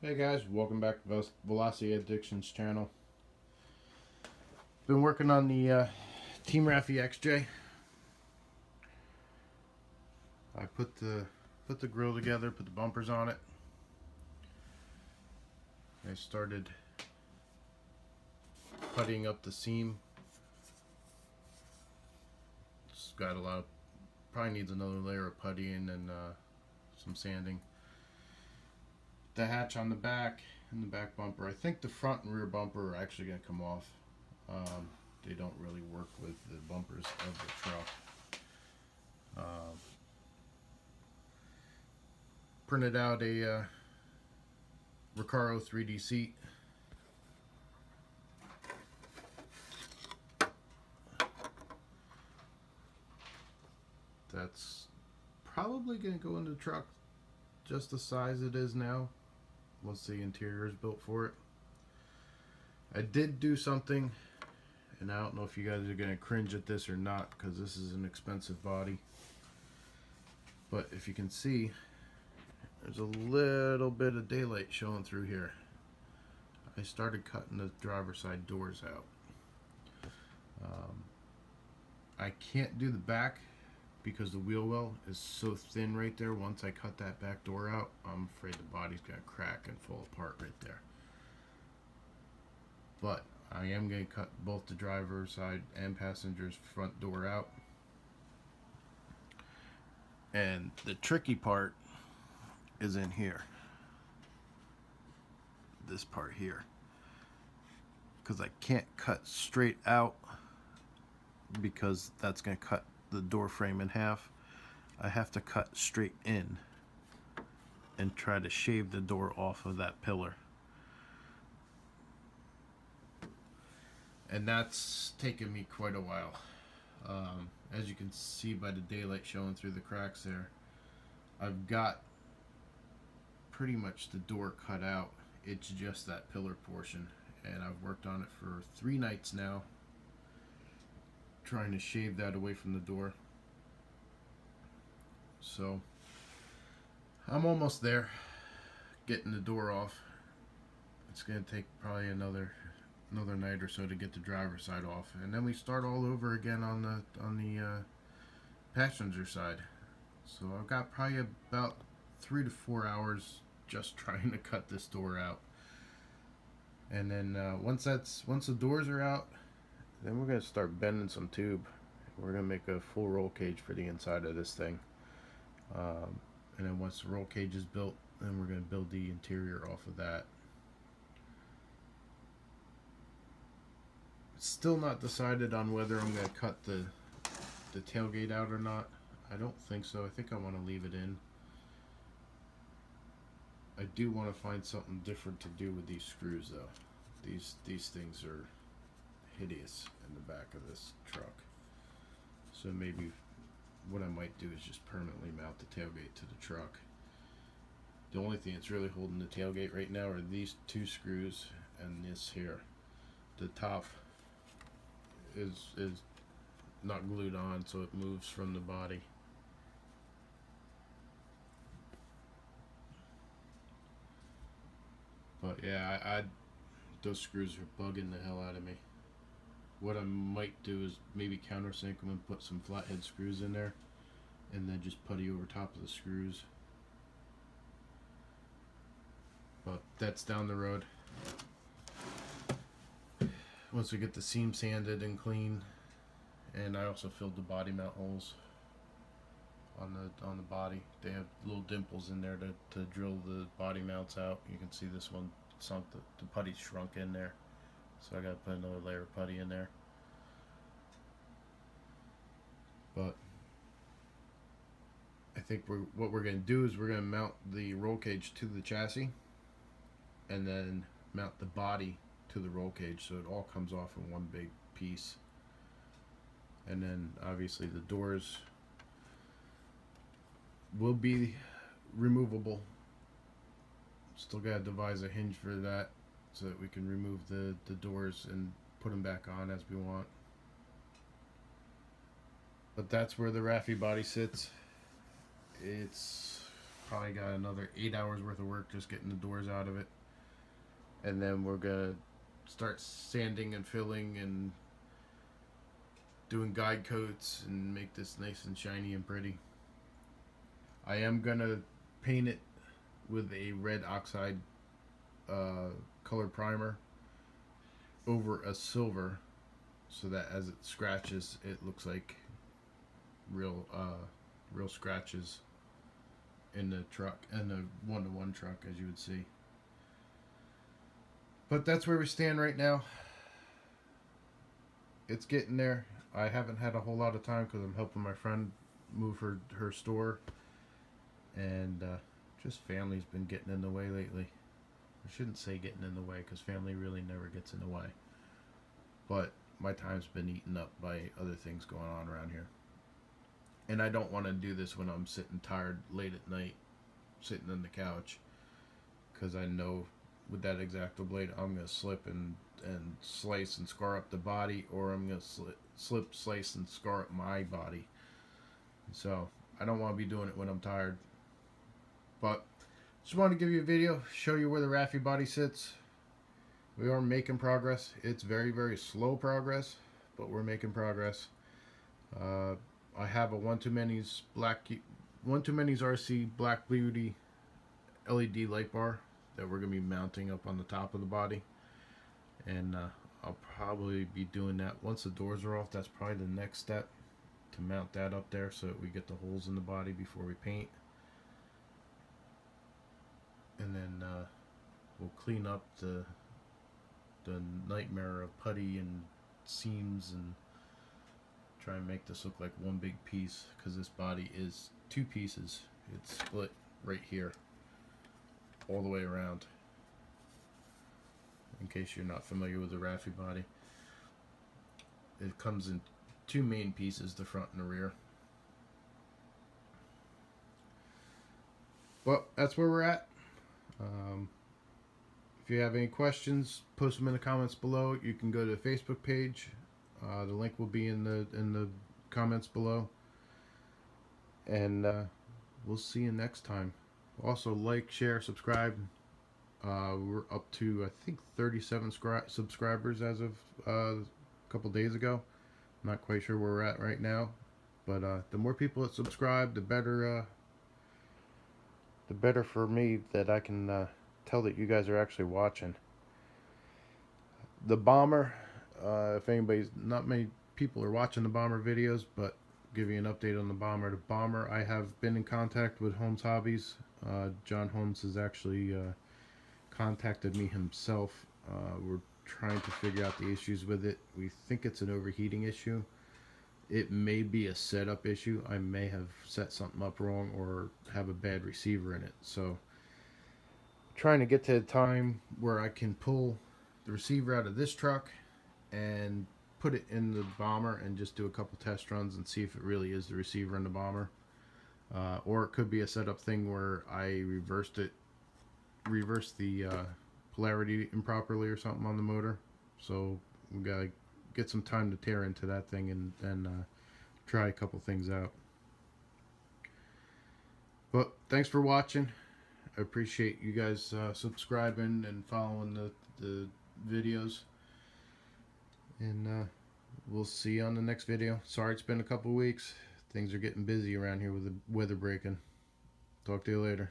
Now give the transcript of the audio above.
Hey guys, welcome back to Velocity Addictions channel. Been working on the Team Raffee Xj. I put the grill together, put the bumpers on it. I started puttying up the seam. It's got a lot of, probably needs another layer of puttying and some sanding. The hatch on the back and the back bumper. I think the front and rear bumper are actually going to come off. They don't really work with the bumpers of the truck. Printed out a Recaro 3D seat. That's probably going to go in the truck just the size it is now once the interior is built for it. I did do something, and I don't know if you guys are going to cringe at this or not because this is an expensive body, but if you can see, there's a little bit of daylight showing through here. I started cutting the driver's side doors out. I can't do the back because the wheel well is so thin right there. Once I cut that back door out, I'm afraid the body's going to crack and fall apart right there. But I am going to cut both the driver's side and passenger's front door out. And the tricky part is in here. This part here. Because I can't cut straight out because that's going to cut the door frame in half. I have to cut straight in and try to shave the door off of that pillar. And that's taken me quite a while. As you can see by the daylight showing through the cracks there, I've got pretty much the door cut out. It's just that pillar portion, and I've worked on it for 3 nights now, trying to shave that away from the door. So I'm almost there, getting the door off. It's gonna take probably another night or so to get the driver's side off, and then we start all over again on the passenger side. So I've got probably about 3 to 4 hours just trying to cut this door out. And then once the doors are out, then we're gonna start bending some tube. We're gonna make a full roll cage for the inside of this thing. And then once the roll cage is built, then we're gonna build the interior off of that. Still not decided on whether I'm gonna cut the tailgate out or not. I don't think so. I think I want to leave it in. I do want to find something different to do with these screws though. These things are hideous in the back of this truck. So maybe what I might do is just permanently mount the tailgate to the truck. The only thing that's really holding the tailgate right now are these 2 screws and this here. The top is not glued on, so it moves from the body. But yeah, I those screws are bugging the hell out of me. What I might do is maybe countersink them and put some flathead screws in there, and then just putty over top of the screws. But that's down the road. Once we get the seam sanded and clean, and I also filled the body mount holes on the body. They have little dimples in there to drill the body mounts out. You can see this one sunk, the putty shrunk in there, so I got to put another layer of putty in there. But I think what we're going to do is we're going to mount the roll cage to the chassis, and then mount the body to the roll cage so it all comes off in one big piece. And then obviously the doors will be removable. Still got to devise a hinge for that so that we can remove the doors and put them back on as we want. But that's where the Raffee body sits. It's probably got another 8 hours worth of work just getting the doors out of it. And then we're gonna start sanding and filling and doing guide coats and make this nice and shiny and pretty. I am gonna paint it with a red oxide colored primer over a silver, so that as it scratches, it looks like real scratches in the truck, and the one-to-one truck, as you would see. But that's where we stand right now. It's getting there. I haven't had a whole lot of time because I'm helping my friend move her store, and just family's been getting in the way lately. I shouldn't say getting in the way, because family really never gets in the way. But my time's been eaten up by other things going on around here. And I don't want to do this when I'm sitting tired late at night, sitting on the couch. Because I know with that X-Acto blade, I'm going to slip and slice and scar up the body, or I'm going to slip, slice, and scar up my body. So I don't want to be doing it when I'm tired. But just wanted to give you a video, show you where the Raffee body sits. We are making progress. It's very, very slow progress, but we're making progress. I have a One Too Many's RC Black Beauty LED light bar that we're going to be mounting up on the top of the body. And I'll probably be doing that once the doors are off. That's probably the next step, to mount that up there so that we get the holes in the body before we paint. And then we'll clean up the nightmare of putty and seams and try and make this look like one big piece, because this body is two pieces. It's split right here all the way around, in case you're not familiar with the Raffee body. It comes in two main pieces, the front and the rear. Well, that's where we're at. If you have any questions, post them in the comments below. You can go to the Facebook page. The link will be in the comments below. And we'll see you next time. Also, like, share, subscribe. We're up to, I think, 37 subscribers as of a couple days ago. I'm not quite sure where we're at right now. But the more people that subscribe, the better for me, that I can tell that you guys are actually watching. The bomber, if anybody's, not many people are watching the bomber videos, but give you an update on the bomber. The bomber, I have been in contact with Holmes Hobbies. John Holmes has actually contacted me himself. We're trying to figure out the issues with it. We think it's an overheating issue. It may be a setup issue. I may have set something up wrong or have a bad receiver in it. So trying to get to a time where I can pull the receiver out of this truck and put it in the bomber and just do a couple test runs and see if it really is the receiver in the bomber. Or it could be a setup thing where I reversed the polarity improperly or something on the motor. So we gotta get some time to tear into that thing and try a couple things out. But thanks for watching. I appreciate you guys subscribing and following the videos. And we'll see you on the next video. Sorry it's been a couple weeks. Things are getting busy around here with the weather breaking. Talk to you later.